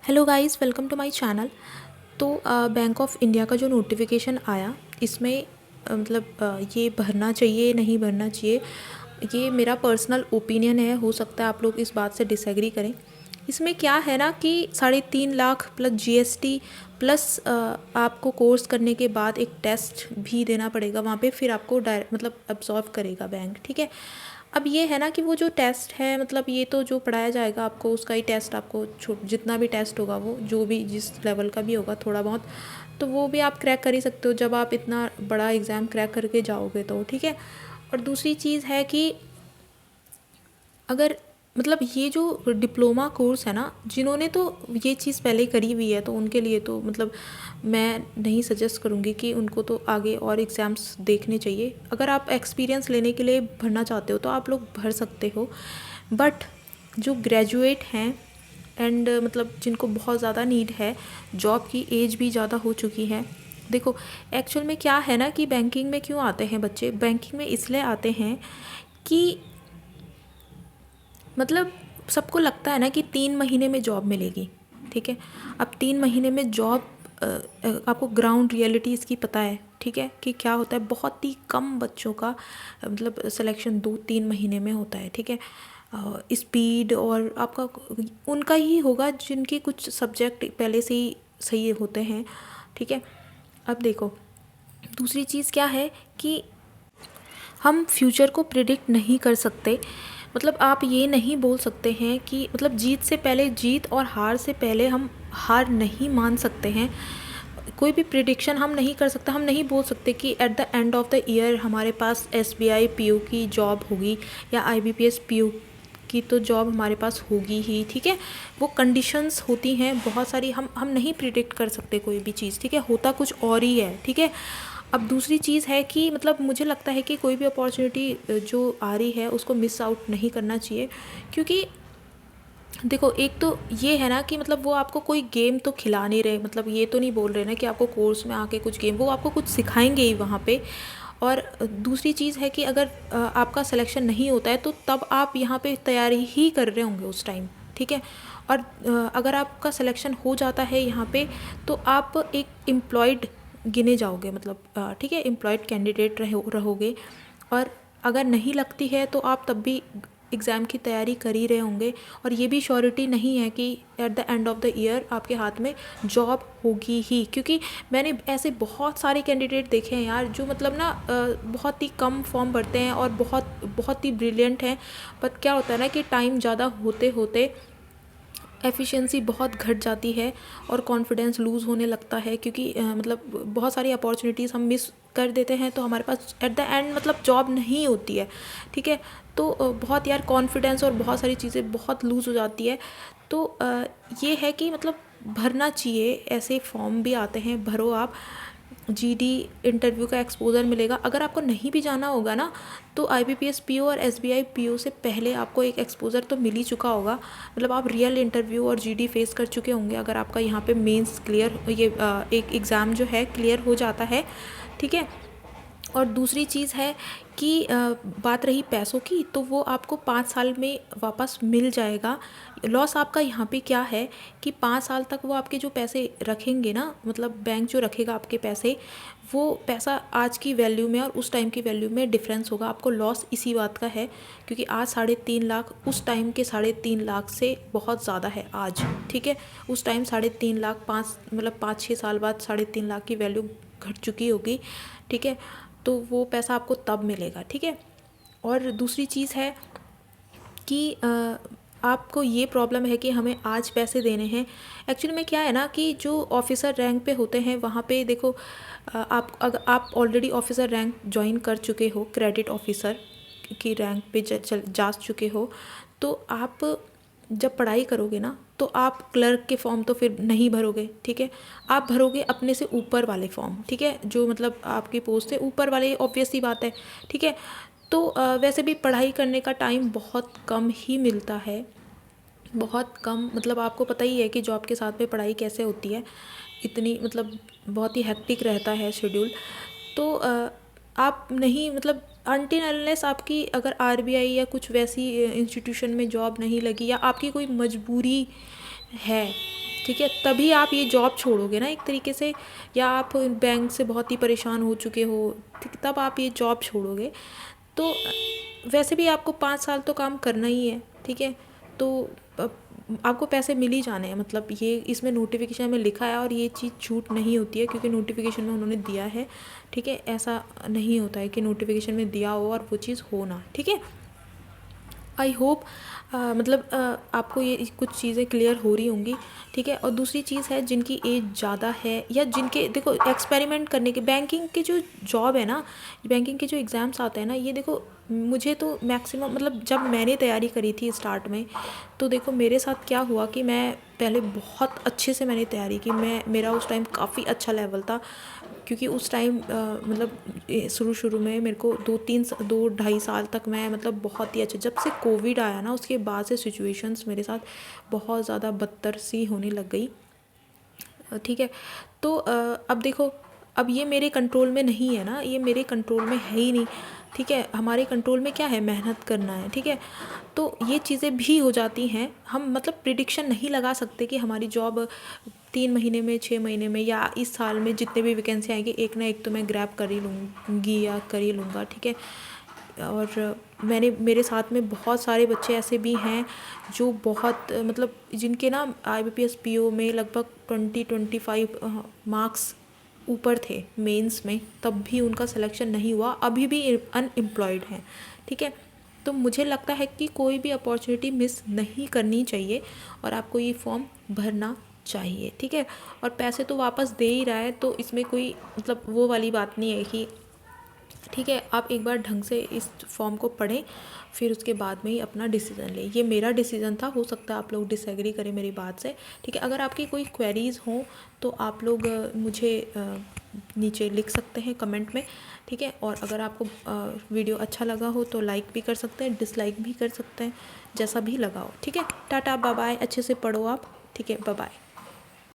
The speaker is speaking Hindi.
Hello guys, welcome to my channel. तो बैंक ऑफ इंडिया का जो नोटिफिकेशन आया इसमें ये भरना चाहिए नहीं भरना चाहिए, ये मेरा पर्सनल ओपिनियन है। हो सकता है आप लोग इस बात से डिसएग्री करें। इसमें क्या है ना कि 3.5 लाख प्लस जीएसटी प्लस आपको कोर्स करने के बाद एक टेस्ट भी देना पड़ेगा वहाँ पे, फिर आपको अब्जॉर्व करेगा बैंक। ठीक है। अब ये है ना कि वो जो टेस्ट है, ये तो जो पढ़ाया जाएगा आपको उसका ही टेस्ट, आपको जितना भी टेस्ट होगा वो जो भी जिस लेवल का भी होगा थोड़ा बहुत, तो वो भी आप क्रैक कर ही सकते हो जब आप इतना बड़ा एग्ज़ाम क्रैक करके जाओगे तो। ठीक है। और दूसरी चीज़ है कि अगर ये जो डिप्लोमा कोर्स है ना, जिन्होंने तो ये चीज़ पहले करी हुई है तो उनके लिए तो मैं नहीं सजेस्ट करूँगी कि उनको तो आगे और एग्ज़ाम्स देखने चाहिए। अगर आप एक्सपीरियंस लेने के लिए भरना चाहते हो तो आप लोग भर सकते हो, बट जो ग्रेजुएट हैं एंड जिनको बहुत ज़्यादा नीड है, जॉब की एज भी ज़्यादा हो चुकी है। देखो, एक्चुअल में क्या है ना कि बैंकिंग में क्यों आते हैं बच्चे, बैंकिंग में इसलिए आते हैं कि सबको लगता है ना कि 3 महीने में जॉब मिलेगी। ठीक है। अब 3 महीने में जॉब, आपको ग्राउंड रियलिटी इसकी पता है। ठीक है, कि क्या होता है, बहुत ही कम बच्चों का सिलेक्शन 2-3 महीने में होता है। ठीक है। स्पीड और आपका उनका ही होगा जिनके कुछ सब्जेक्ट पहले से ही सही होते हैं। ठीक है। अब देखो, दूसरी चीज़ क्या है कि हम फ्यूचर को प्रिडिक्ट नहीं कर सकते। आप ये नहीं बोल सकते हैं कि जीत से पहले जीत और हार से पहले हम हार नहीं मान सकते हैं। कोई भी प्रिडिक्शन हम नहीं कर सकते। हम नहीं बोल सकते कि at the end of the year हमारे पास एसबीआई पीओ की जॉब होगी या आईबीपीएस पीओ की तो जॉब हमारे पास होगी ही। ठीक है। वो कंडीशंस होती हैं बहुत सारी, हम नहीं प्रिडिक्ट कर सकते कोई भी चीज़। ठीक है। होता कुछ और ही है। ठीक है। अब दूसरी चीज़ है कि मुझे लगता है कि कोई भी अपॉर्चुनिटी जो आ रही है उसको मिस आउट नहीं करना चाहिए, क्योंकि देखो, एक तो ये है ना कि वो आपको कोई गेम तो खिला नहीं रहे, ये तो नहीं बोल रहे ना कि आपको कोर्स में आके कुछ गेम, वो आपको कुछ सिखाएंगे ही वहाँ पे। और दूसरी चीज़ है कि अगर आपका सिलेक्शन नहीं होता है तो तब आप यहाँ पे तैयारी ही कर रहे होंगे उस टाइम। ठीक है। और अगर आपका सिलेक्शन हो जाता है यहाँ पे तो आप एक एम्प्लॉयड गिने जाओगे, ठीक है, एम्प्लॉयड कैंडिडेट रहोगे। और अगर नहीं लगती है तो आप तब भी एग्ज़ाम की तैयारी कर ही रहे होंगे, और ये भी श्योरिटी नहीं है कि at the end of the year आपके हाथ में जॉब होगी ही। क्योंकि मैंने ऐसे बहुत सारे कैंडिडेट देखे हैं यार, जो बहुत ही कम फॉर्म भरते हैं और बहुत बहुत ही ब्रिलियंट हैं, बट क्या होता है ना कि टाइम ज़्यादा होते होते एफिशिएंसी बहुत घट जाती है और कॉन्फिडेंस लूज़ होने लगता है, क्योंकि बहुत सारी अपॉर्चुनिटीज़ हम मिस कर देते हैं तो हमारे पास एट द एंड जॉब नहीं होती है। ठीक है। तो बहुत यार कॉन्फिडेंस और बहुत सारी चीज़ें बहुत लूज़ हो जाती है। तो ये है कि भरना चाहिए, ऐसे फॉर्म भी आते हैं, भरो आप। जीडी इंटरव्यू का एक्सपोजर मिलेगा। अगर आपको नहीं भी जाना होगा ना तो आईबीपीएस पीओ और एसबीआई पीओ से पहले आपको एक एक्सपोजर तो मिल ही चुका होगा। आप रियल इंटरव्यू और जीडी फेस कर चुके होंगे अगर आपका यहाँ पे मेंस क्लियर, ये एक एग्ज़ाम जो है क्लियर हो जाता है। ठीक है। और दूसरी चीज़ है कि बात रही पैसों की, तो वो आपको 5 साल में वापस मिल जाएगा। लॉस आपका यहाँ पे क्या है कि 5 साल तक वो आपके जो पैसे रखेंगे ना, बैंक जो रखेगा आपके पैसे, वो पैसा आज की वैल्यू में और उस टाइम की वैल्यू में डिफरेंस होगा। आपको लॉस इसी बात का है, क्योंकि आज 3.5 लाख उस टाइम के 3.5 लाख से बहुत ज़्यादा है आज। ठीक है। उस टाइम 3.5 लाख 5-6 साल बाद 3.5 लाख की वैल्यू घट चुकी होगी। ठीक है। तो वो पैसा आपको तब मिलेगा। ठीक है। और दूसरी चीज़ है कि आपको ये प्रॉब्लम है कि हमें आज पैसे देने हैं। एक्चुअली में क्या है ना कि जो ऑफिसर रैंक पे होते हैं वहाँ पे देखो, अगर आप ऑलरेडी ऑफिसर रैंक ज्वाइन कर चुके हो, क्रेडिट ऑफिसर की रैंक पे जा चुके हो, तो आप जब पढ़ाई करोगे ना तो आप क्लर्क के फॉर्म तो फिर नहीं भरोगे। ठीक है। आप भरोगे अपने से ऊपर वाले फॉर्म। ठीक है। जो आपकी पोस्ट से ऊपर वाले, ऑब्वियस सी बात है। ठीक है। तो वैसे भी पढ़ाई करने का टाइम बहुत कम ही मिलता है, बहुत कम। आपको पता ही है कि जॉब के साथ में पढ़ाई कैसे होती है, इतनी बहुत ही हेक्टिक रहता है शेड्यूल। तो आप नहीं अनटिल अनलेस आपकी अगर आरबीआई या कुछ वैसी इंस्टीट्यूशन में जॉब नहीं लगी या आपकी कोई मजबूरी है, ठीक है, तभी आप ये जॉब छोड़ोगे ना एक तरीके से, या आप बैंक से बहुत ही परेशान हो चुके हो, ठीक, तब आप ये जॉब छोड़ोगे। तो वैसे भी आपको 5 साल तो काम करना ही है, ठीक है, तो आपको पैसे मिल ही जाने हैं, मतलब ये इसमें नोटिफिकेशन में लिखा है और ये चीज़ झूठ नहीं होती है, क्योंकि नोटिफिकेशन में उन्होंने दिया है, ठीक है। ऐसा नहीं होता है कि नोटिफिकेशन में दिया हो और वो चीज़ हो ना, ठीक है। आई होप मतलब आपको ये कुछ चीज़ें क्लियर हो रही होंगी, ठीक है। और दूसरी चीज़ है, जिनकी एज ज़्यादा है या जिनके, देखो, एक्सपेरिमेंट करने के, बैंकिंग के जो जॉब है ना, बैंकिंग के जो एग्ज़ाम्स आते हैं ना, ये देखो, मुझे तो मैक्सिमम, मतलब जब मैंने तैयारी करी थी स्टार्ट में, तो देखो मेरे साथ क्या हुआ कि मैं पहले बहुत अच्छे से मैंने तैयारी की, मेरा उस टाइम काफ़ी अच्छा लेवल था, क्योंकि उस टाइम मतलब शुरू शुरू में मेरे को 2-2.5 साल तक मैं, मतलब बहुत ही अच्छा, जब से कोविड आया ना उसके बाद से सिचुएशंस मेरे साथ बहुत ज़्यादा बदतर सी होने लग गई, ठीक है। तो अब देखो, अब ये मेरे कंट्रोल में नहीं है ना, ये मेरे कंट्रोल में है ही नहीं, ठीक है। हमारे कंट्रोल में क्या है, मेहनत करना है, ठीक है। तो ये चीज़ें भी हो जाती हैं, हम मतलब प्रिडिक्शन नहीं लगा सकते कि हमारी जॉब 3 महीने में, 6 महीने में, या इस साल में जितने भी वैकेंसी आएंगी, एक ना एक तो मैं ग्रैब कर ही लूँगी या कर ही लूँगा, ठीक है। और मेरे साथ में बहुत सारे बच्चे ऐसे भी हैं जो बहुत, मतलब जिनके ना IBPS PO में लगभग 20-25 मार्क्स ऊपर थे मेंस में, तब भी उनका सिलेक्शन नहीं हुआ, अभी भी अनएम्प्लॉयड हैं, ठीक है। तो मुझे लगता है कि कोई भी अपॉर्चुनिटी मिस नहीं करनी चाहिए और आपको ये फॉर्म भरना चाहिए, ठीक है। और पैसे तो वापस दे ही रहा है, तो इसमें कोई मतलब वो वाली बात नहीं है कि, ठीक है, आप एक बार ढंग से इस फॉर्म को पढ़ें, फिर उसके बाद में ही अपना डिसीज़न लें। ये मेरा डिसीज़न था, हो सकता है आप लोग डिसएग्री करें मेरी बात से, ठीक है। अगर आपकी कोई क्वेरीज़ हों तो आप लोग मुझे नीचे लिख सकते हैं कमेंट में, ठीक है। और अगर आपको वीडियो अच्छा लगा हो तो लाइक भी कर सकते हैं, डिसलाइक भी कर सकते हैं, जैसा भी लगा हो, ठीक है। टाटा, बाय बाय, अच्छे से पढ़ो आप, ठीक है, बाय बाय।